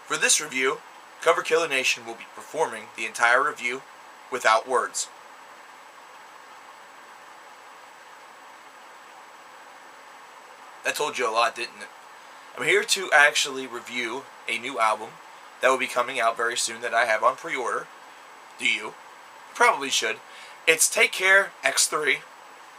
For this review, coverkillernation will be performing the entire review without words. That told you a lot, didn't it? I'm here to actually review a new album that will be coming out very soon that I have on pre-order. Do you? Probably should. It's Take Care X3.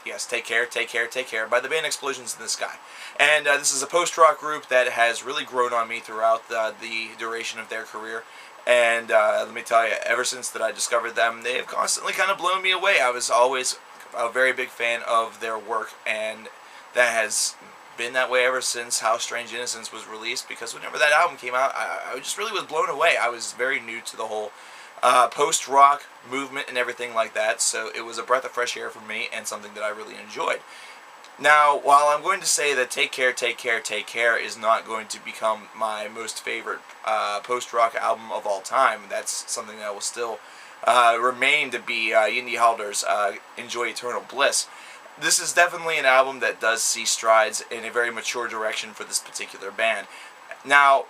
Yes, Take Care, Take Care, Take Care by the band Explosions in the Sky. And this is a post-rock group that has really grown on me throughout the duration of their career. And let me tell you, ever since that I discovered them, they have constantly kind of blown me away. I was always a very big fan of their work, and that has been that way ever since How Strange Innocence was released, because whenever that album came out, I just really was blown away. I was very new to the whole post-rock movement and everything like that, so it was a breath of fresh air for me and something that I really enjoyed. Now, while I'm going to say that Take Care, Take Care, Take Care is not going to become my most favorite post-rock album of all time, that's something that will still remain to be Yindi Halder's Enjoy Eternal Bliss. This is definitely an album that does see strides in a very mature direction for this particular band. Now,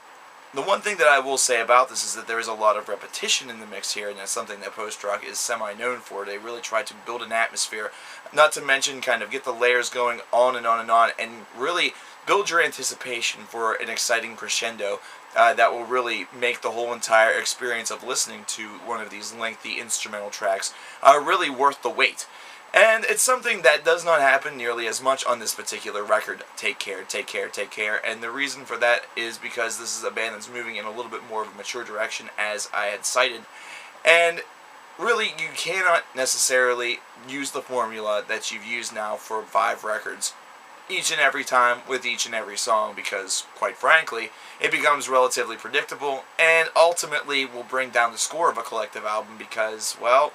the one thing that I will say about this is that there is a lot of repetition in the mix here, and that's something that post-rock is semi-known for. They really try to build an atmosphere, not to mention kind of get the layers going on and on and on, and really build your anticipation for an exciting crescendo that will really make the whole entire experience of listening to one of these lengthy instrumental tracks really worth the wait. And it's something that does not happen nearly as much on this particular record, Take Care, Take Care, Take Care. And the reason for that is because this is a band that's moving in a little bit more of a mature direction, as I had cited. And really, you cannot necessarily use the formula that you've used now for 5 records each and every time with each and every song, because, quite frankly, it becomes relatively predictable and ultimately will bring down the score of a collective album because, well,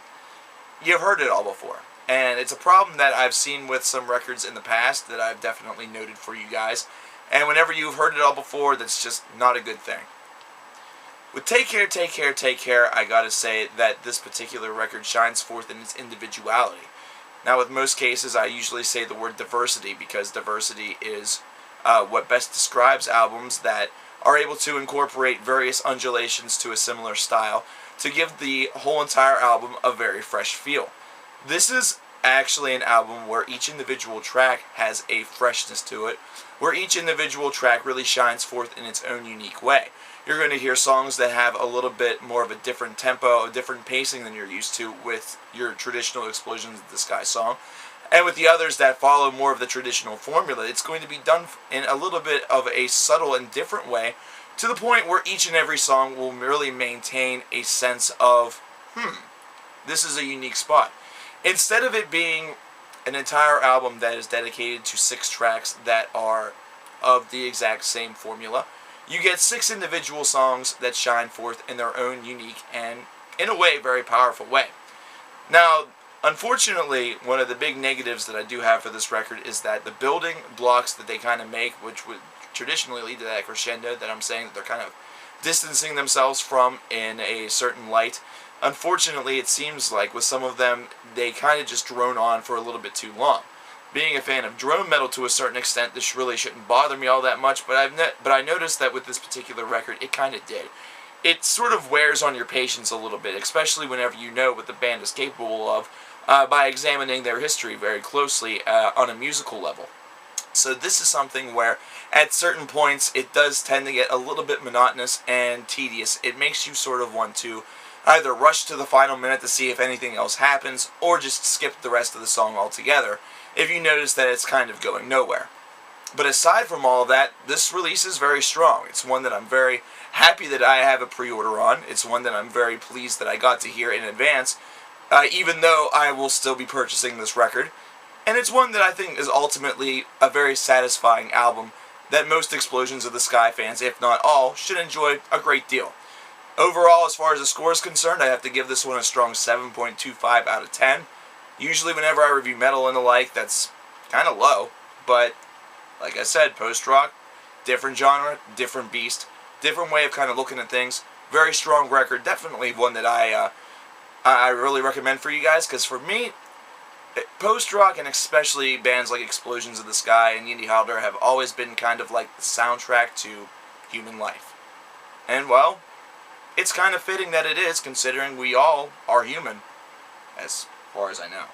you've heard it all before. And it's a problem that I've seen with some records in the past that I've definitely noted for you guys. And whenever you've heard it all before, that's just not a good thing. With Take Care, Take Care, Take Care, I gotta say that this particular record shines forth in its individuality. Now, with most cases, I usually say the word diversity, because diversity is what best describes albums that are able to incorporate various undulations to a similar style to give the whole entire album a very fresh feel. This is actually an album where each individual track has a freshness to it, where each individual track really shines forth in its own unique way. You're going to hear songs that have a little bit more of a different tempo, a different pacing than you're used to with your traditional Explosions of the Sky song. And with the others that follow more of the traditional formula, it's going to be done in a little bit of a subtle and different way, to the point where each and every song will really maintain a sense of, this is a unique spot. Instead of it being an entire album that is dedicated to 6 tracks that are of the exact same formula, you get 6 individual songs that shine forth in their own unique and, in a way, very powerful way. Now, unfortunately, one of the big negatives that I do have for this record is that the building blocks that they kind of make, which would traditionally lead to that crescendo that I'm saying that they're kind of distancing themselves from in a certain light, unfortunately, it seems like with some of them, they kind of just drone on for a little bit too long. Being a fan of drone metal to a certain extent, this really shouldn't bother me all that much, but I noticed that with this particular record, it kind of did. It sort of wears on your patience a little bit, especially whenever you know what the band is capable of by examining their history very closely on a musical level. So this is something where, at certain points, it does tend to get a little bit monotonous and tedious. It makes you sort of want to either rush to the final minute to see if anything else happens, or just skip the rest of the song altogether if you notice that it's kind of going nowhere. But aside from all of that, this release is very strong. It's one that I'm very happy that I have a pre-order on. It's one that I'm very pleased that I got to hear in advance, even though I will still be purchasing this record. And it's one that I think is ultimately a very satisfying album that most Explosions of the Sky fans, if not all, should enjoy a great deal. Overall, as far as the score is concerned, I have to give this one a strong 7.25 out of 10. Usually whenever I review metal and the like, that's kind of low. But, like I said, post-rock, different genre, different beast, different way of kind of looking at things. Very strong record, definitely one that I really recommend for you guys, because for me, post-rock, and especially bands like Explosions of the Sky and Yindi Halder, have always been kind of like the soundtrack to human life. And, well, it's kind of fitting that it is, considering we all are human, as far as I know.